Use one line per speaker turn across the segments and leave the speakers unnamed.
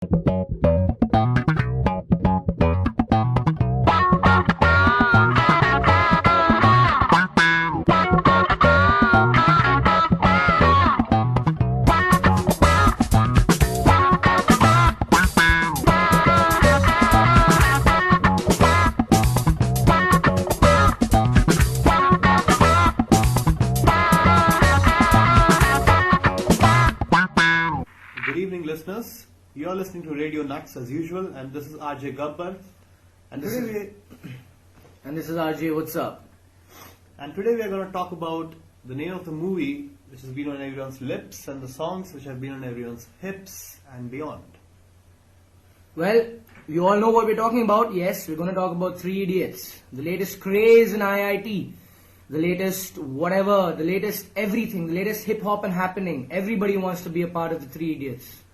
Good evening, listeners. You're listening to Radio Nuts as usual, and this is RJ Gabbar. And
This is RJ. What's up?
today we are going to talk about the name of the movie, which has been on everyone's lips, and the songs which have been on everyone's hips and beyond.
Well, you all know what we're talking about. Yes, we're going to talk about Three Idiots, the latest craze in IIT, the latest whatever, the latest everything, the latest hip hop and happening. Everybody wants to be a part of the Three Idiots.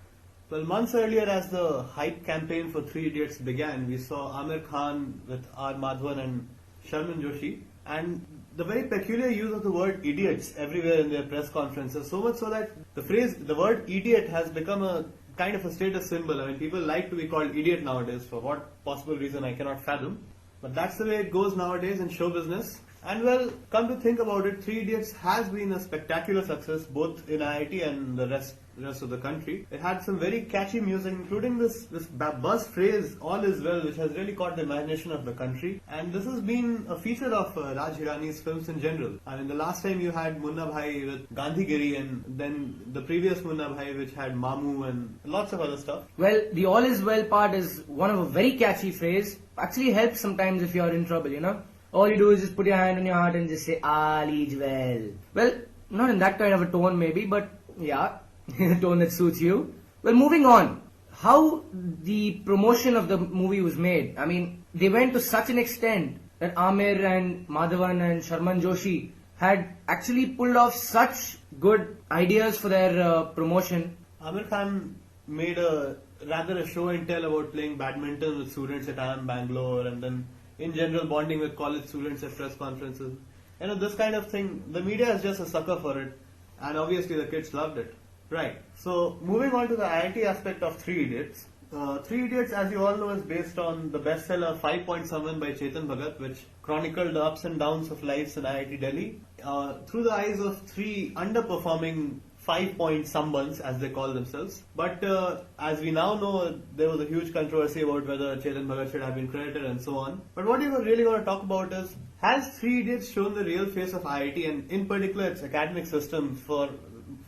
Well, months earlier, as the hype campaign for Three Idiots began, we saw Amir Khan with R. Madhavan and Sharman Joshi, and the very peculiar use of the word idiots everywhere in their press conferences, so much so that the word idiot has become a kind of a status symbol. I mean, people like to be called idiot nowadays, for what possible reason I cannot fathom. But that's the way it goes nowadays in show business. And well, come to think about it, Three Idiots has been a spectacular success both in IIT and the rest of the country. It had some very catchy music, including this buzz phrase, all is well, which has really caught the imagination of the country. And this has been a feature of Raj Hirani's films in general. I mean, the last time you had Munna Bhai with Gandhigiri, and then the previous Munna Bhai which had Mamu and lots of other stuff.
Well, the all is well part is one of a very catchy phrase. Actually helps sometimes if you're in trouble, you know. All you do is just put your hand on your heart and just say, all is well. Well, not in that kind of a tone maybe, but yeah, in a tone that suits you. Well, moving on. How the promotion of the movie was made. I mean, they went to such an extent that Amir and Madhavan and Sharman Joshi had actually pulled off such good ideas for their promotion.
Amir Khan made a show and tell about playing badminton with students at IIM Bangalore, and then in general bonding with college students at press conferences. You know, this kind of thing, the media is just a sucker for it, and obviously the kids loved it. Right. So, moving on to the IIT aspect of Three Idiots. Three Idiots, as you all know, is based on the bestseller 5 Point Someone by Chetan Bhagat, which chronicled the ups and downs of lives in IIT Delhi through the eyes of three underperforming 5-point someones, as they call themselves. But as we now know, there was a huge controversy about whether Chetan Bhagat should have been credited and so on. But what we were really going to talk about is, has Three Idiots shown the real face of IIT, and in particular its academic system,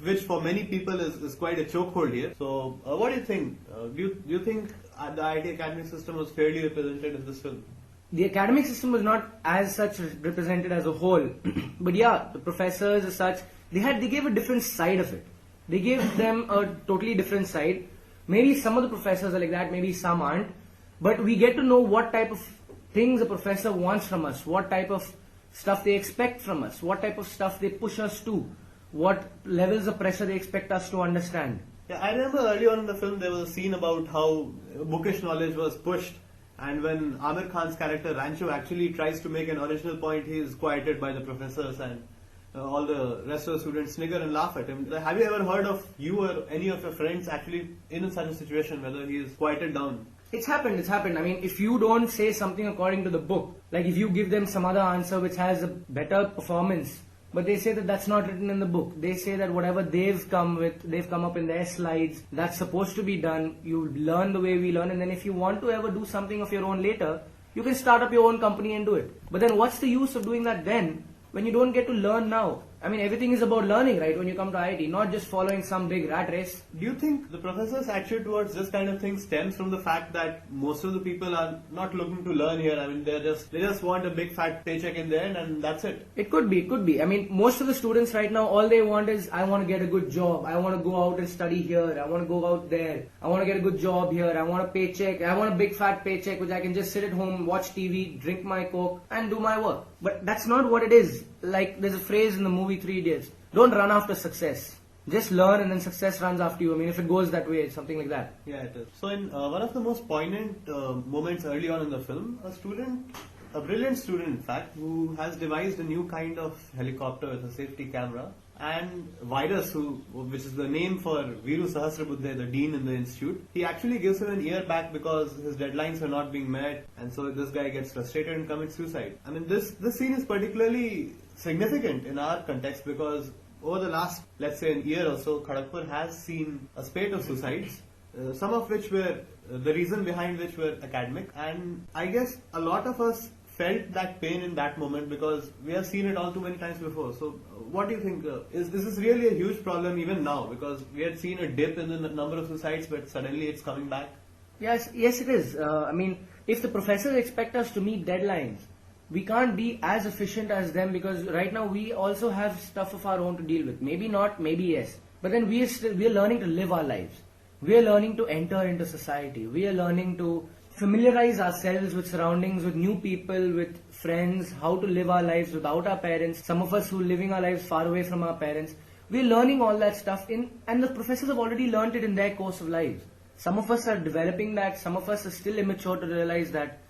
which for many people is quite a chokehold here. So what do you think? Do you think the IIT academic system was fairly represented in this film?
The academic system was not as such represented as a whole. But yeah, the professors as such, they gave a different side of it. They gave them a totally different side. Maybe some of the professors are like that, maybe some aren't. But we get to know what type of things a professor wants from us, what type of stuff they expect from us, what type of stuff they push us to, what levels of pressure they expect us to understand.
Yeah, I remember early on in the film there was a scene about how bookish knowledge was pushed, and when Amir Khan's character Rancho actually tries to make an original point, he is quieted by the professors, and all the rest of the students snigger and laugh at him. Have you ever heard of you or any of your friends actually in such a situation, whether he is quieted down?
It's happened. I mean, if you don't say something according to the book, like if you give them some other answer which has a better performance, but they say that that's not written in the book. They say that whatever they've come up in their slides, that's supposed to be done. You learn the way we learn, and then if you want to ever do something of your own later, you can start up your own company and do it. But then what's the use of doing that then, when you don't get to learn now? I mean, everything is about learning, right, when you come to IIT, not just following some big rat race.
Do you think the professor's attitude towards this kind of thing stems from the fact that most of the people are not looking to learn here? I mean, they just want a big fat paycheck in the end, and that's it.
It could be. I mean, most of the students right now, all they want is, I want to get a good job, I want to go out and study here, I want to go out there, I want to get a good job here, I want a paycheck, I want a big fat paycheck which I can just sit at home, watch TV, drink my Coke and do my work. But that's not what it is. Like, there's a phrase in the movie 3 Idiots. Don't run after success. Just learn and then success runs after you. I mean, if it goes that way, it's something like that.
Yeah, it is. So in one of the most poignant moments early on in the film, a brilliant student in fact, who has devised a new kind of helicopter with a safety camera, And Virus, which is the name for Viru Sahasrabuddhe, the dean in the institute, he actually gives him an year back because his deadlines are not being met, and so this guy gets frustrated and commits suicide. I mean, this scene is particularly significant in our context because over the last, let's say, an year or so, Kharagpur has seen a spate of suicides, some of which were, the reason behind which were academic, and I guess a lot of us felt that pain in that moment because we have seen it all too many times before. So what do you think? Is this is really a huge problem even now? Because we had seen a dip in the number of suicides, but suddenly it's coming back.
Yes, it is. I mean, if the professors expect us to meet deadlines, we can't be as efficient as them because right now we also have stuff of our own to deal with. Maybe not, maybe yes. But then we are learning to live our lives. We are learning to enter into society. We are learning to familiarize ourselves with surroundings, with new people, with friends, how to live our lives without our parents. Some of us who are living our lives far away from our parents. We're learning all that stuff and the professors have already learned it in their course of lives. Some of us are developing that, some of us are still immature to realize that.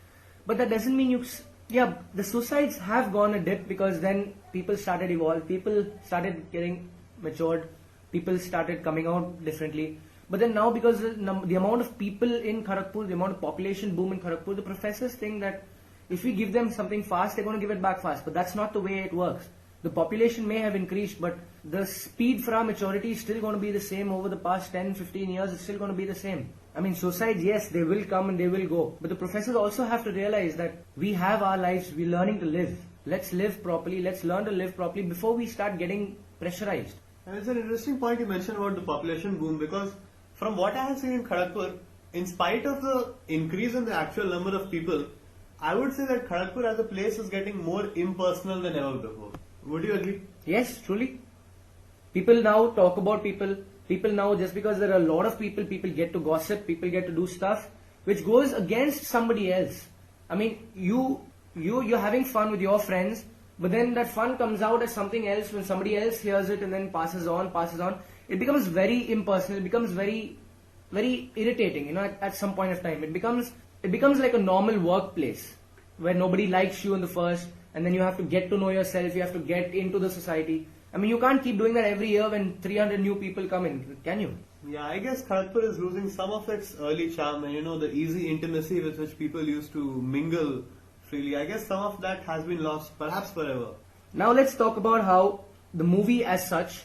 But that doesn't mean the suicides have gone a dip because then people started evolving, people started getting matured, people started coming out differently. But then now because the amount of people in Kharagpur, the amount of population boom in Kharagpur, the professors think that if we give them something fast, they're going to give it back fast. But that's not the way it works. The population may have increased, but the speed for our maturity is still going to be the same over the past 10, 15 years. It's still going to be the same. I mean, suicides, yes, they will come and they will go. But the professors also have to realize that we have our lives, we're learning to live. Let's live properly, let's learn to live properly before we start getting pressurized.
And it's an interesting point you mentioned about the population boom because from what I have seen in Kharagpur, in spite of the increase in the actual number of people, I would say that Kharagpur as a place is getting more impersonal than ever before. Would you agree?
Yes, truly. People now talk about people. People now, just because there are a lot of people get to gossip, people get to do stuff which goes against somebody else. I mean, you're having fun with your friends, but then that fun comes out as something else when somebody else hears it and then passes on. It becomes very impersonal. It becomes very, very irritating. At some point of time, it becomes like a normal workplace where nobody likes you in the first, and then you have to get to know yourself. You have to get into the society. I mean, you can't keep doing that every year when 300 new people come in, can you?
Yeah, I guess Kharagpur is losing some of its early charm and the easy intimacy with which people used to mingle freely. I guess some of that has been lost, perhaps forever.
Now let's talk about how the movie as such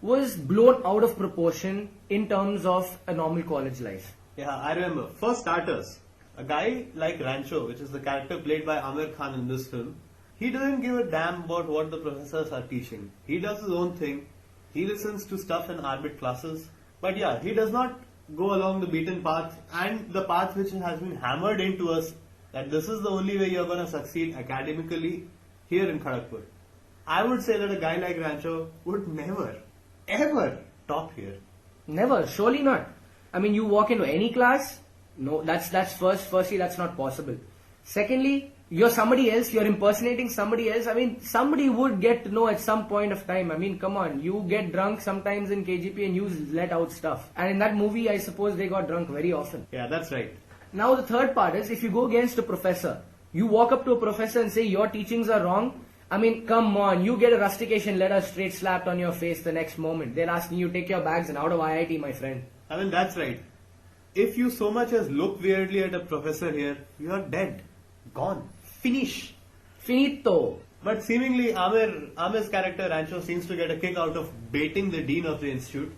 was blown out of proportion in terms of a normal college life.
Yeah, I remember. For starters, a guy like Rancho, which is the character played by Amir Khan in this film, he doesn't give a damn about what the professors are teaching. He does his own thing. He listens to stuff in Arbit classes. But yeah, he does not go along the beaten path and the path which has been hammered into us that this is the only way you're going to succeed academically here in Kharagpur. I would say that a guy like Rancho would never, ever top here.
Never, surely not. I mean, you walk into any class, no, that's firstly, that's not possible. Secondly, you're somebody else, you're impersonating somebody else. I mean, somebody would get to know at some point of time. I mean, come on, you get drunk sometimes in KGP and you let out stuff. And in that movie, I suppose they got drunk very often.
Yeah, that's right.
Now the third part is, if you go against a professor, you walk up to a professor and say your teachings are wrong. I mean, come on, you get a rustication letter straight slapped on your face the next moment. They're asking you, take your bags and out of IIT, my friend.
I mean, that's right. If you so much as look weirdly at a professor here, you are dead. Gone. Finish.
Finito.
But seemingly Amir's character Rancho seems to get a kick out of baiting the dean of the institute.